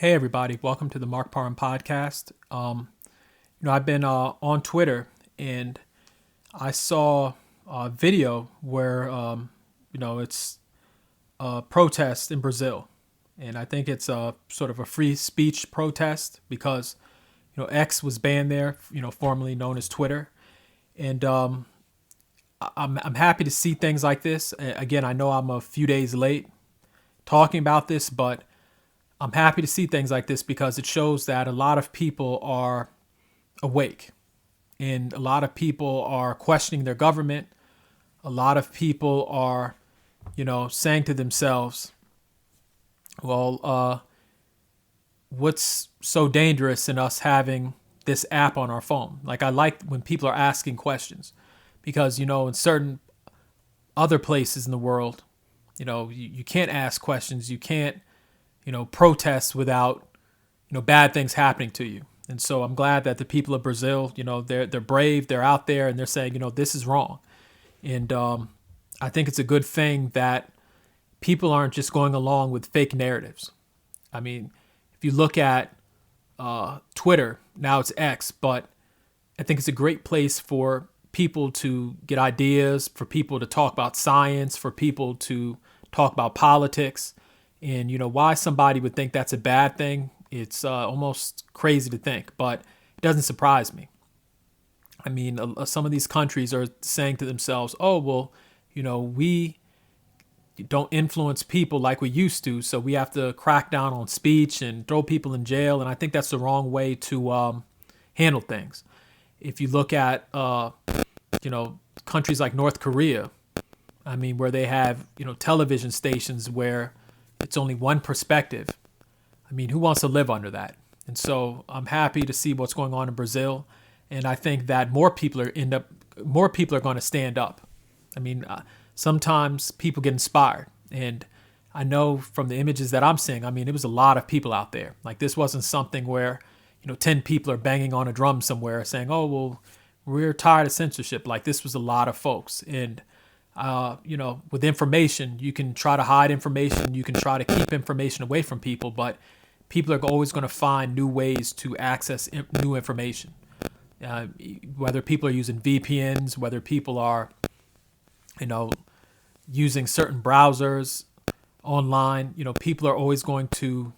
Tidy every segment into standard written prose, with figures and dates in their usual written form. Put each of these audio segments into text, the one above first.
Hey everybody, welcome to the Mark Parham podcast. I've been on Twitter and I saw a video where it's a protest in Brazil, and I think it's a sort of a free speech protest because X was banned there, formerly known as Twitter, and I'm happy to see things like this. Again, I know I'm a few days late talking about this, but I'm happy to see things like this because it shows that a lot of people are awake and a lot of people are questioning their government. A lot of people are, saying to themselves, what's so dangerous in us having this app on our phone? Like, I like when people are asking questions because, in certain other places in the world, you can't ask questions. You can't protest without, bad things happening to you. And so I'm glad that the people of Brazil, they're brave, they're out there and they're saying, this is wrong. And I think it's a good thing that people aren't just going along with fake narratives. I mean, if you look at Twitter, now it's X, but I think it's a great place for people to get ideas, for people to talk about science, for people to talk about politics. And, why somebody would think that's a bad thing, it's almost crazy to think, but it doesn't surprise me. I mean, some of these countries are saying to themselves, oh, well, we don't influence people like we used to, so we have to crack down on speech and throw people in jail. And I think that's the wrong way to handle things. If you look at, countries like North Korea, I mean, where they have, television stations where it's only one perspective. I mean, who wants to live under that? And so I'm happy to see what's going on in Brazil. And I think that more people are going to stand up. I mean, sometimes people get inspired. And I know from the images that I'm seeing, I mean, it was a lot of people out there. Like, this wasn't something where, 10 people are banging on a drum somewhere saying, oh, well, we're tired of censorship. Like, this was a lot of folks. And with information, you can try to hide information. You can try to keep information away from people, but people are always going to find new ways to access new information. Whether people are using VPNs, whether people are, using certain browsers online, people are always going to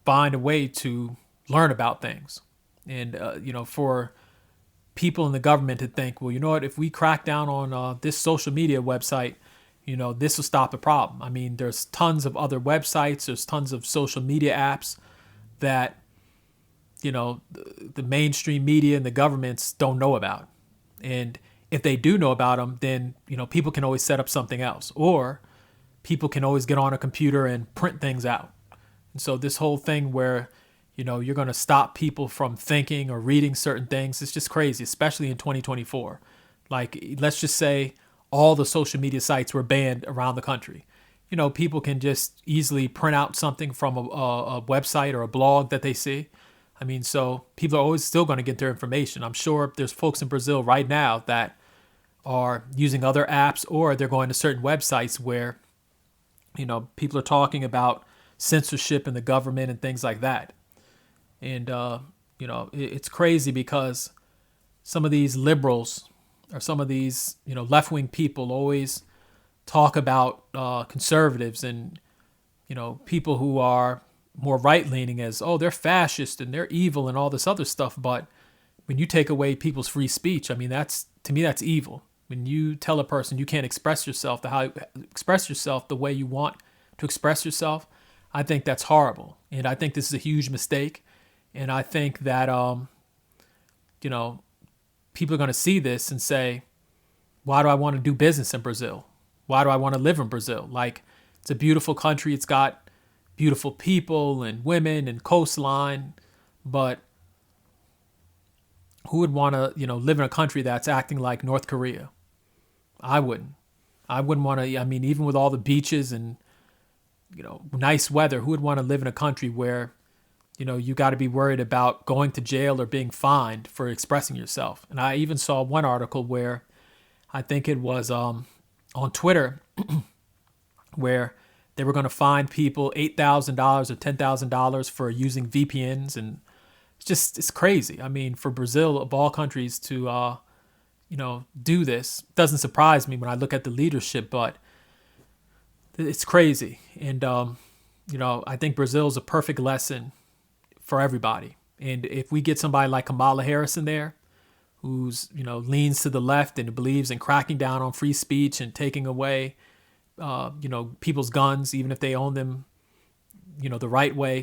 find a way to learn about things. And, for people in the government to think, well, if we crack down on this social media website, this will stop the problem. I mean, there's tons of other websites, there's tons of social media apps that, the mainstream media and the governments don't know about. And if they do know about them, then, people can always set up something else, or people can always get on a computer and print things out. And so this whole thing where you're going to stop people from thinking or reading certain things. It's just crazy, especially in 2024. Like, let's just say all the social media sites were banned around the country. People can just easily print out something from a website or a blog that they see. I mean, so people are always still going to get their information. I'm sure there's folks in Brazil right now that are using other apps, or they're going to certain websites where, people are talking about censorship in the government and things like that. And, it's crazy because some of these liberals or some of these, left-wing people always talk about conservatives and, people who are more right-leaning as, oh, they're fascist and they're evil and all this other stuff. But when you take away people's free speech, I mean, to me, that's evil. When you tell a person you can't express yourself the way you want to express yourself, I think that's horrible. And I think this is a huge mistake. And I think that, people are going to see this and say, why do I want to do business in Brazil? Why do I want to live in Brazil? Like, it's a beautiful country. It's got beautiful people and women and coastline. But who would want to, live in a country that's acting like North Korea? I wouldn't. I wouldn't want to, I mean, even with all the beaches and, nice weather, who would want to live in a country where you got to be worried about going to jail or being fined for expressing yourself? And I even saw one article where I think it was on Twitter where They were going to fine people $8,000 or $10,000 for using VPNs, and it's crazy. I mean, for Brazil of all countries to do this doesn't surprise me when I look at the leadership, but it's crazy. And I think Brazil is a perfect lesson for everybody. And if we get somebody like Kamala Harris in there, who's leans to the left and believes in cracking down on free speech and taking away people's guns, even if they own them the right way,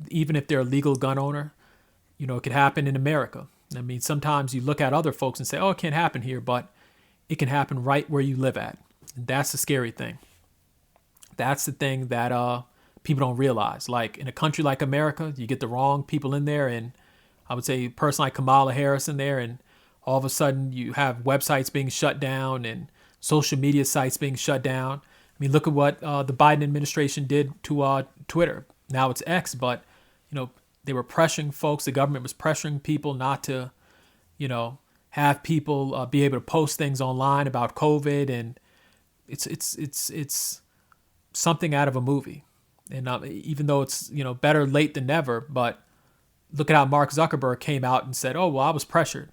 even if they're a legal gun owner, it could happen in America. I mean, sometimes you look at other folks and say, oh, it can't happen here, but it can happen right where you live at. And that's the scary thing. That's the thing that people don't realize. Like in a country like America, you get the wrong people in there, and I would say a person like Kamala Harris in there, and all of a sudden you have websites being shut down and social media sites being shut down. I mean, look at what the Biden administration did to Twitter. Now it's X, but they were pressuring folks. The government was pressuring people not to, have people be able to post things online about COVID, and it's something out of a movie. And even though it's better late than never, but look at how Mark Zuckerberg came out and said, "Oh, well, I was pressured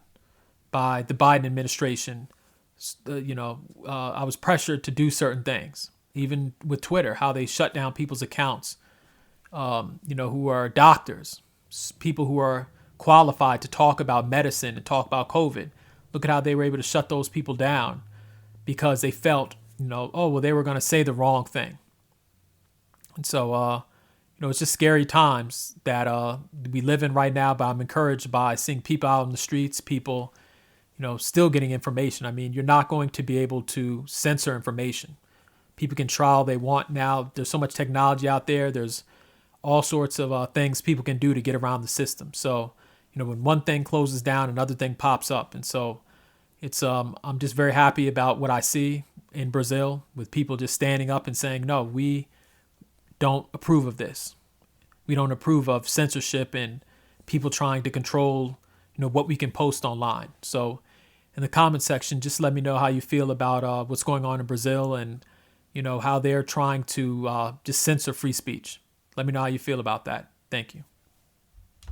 by the Biden administration. I was pressured to do certain things." Even with Twitter, how they shut down people's accounts, who are doctors, people who are qualified to talk about medicine and talk about COVID. Look at how they were able to shut those people down because they felt, they were going to say the wrong thing. And so, it's just scary times that we live in right now, but I'm encouraged by seeing people out in the streets, people, still getting information. I mean, you're not going to be able to censor information. People can try all they want now. There's so much technology out there. There's all sorts of things people can do to get around the system. So, when one thing closes down, another thing pops up. And so I'm just very happy about what I see in Brazil with people just standing up and saying, no, we don't approve of this. We don't approve of censorship and people trying to control, what we can post online. So in the comment section, just let me know how you feel about what's going on in Brazil and, how they're trying to just censor free speech. Let me know how you feel about that. Thank you.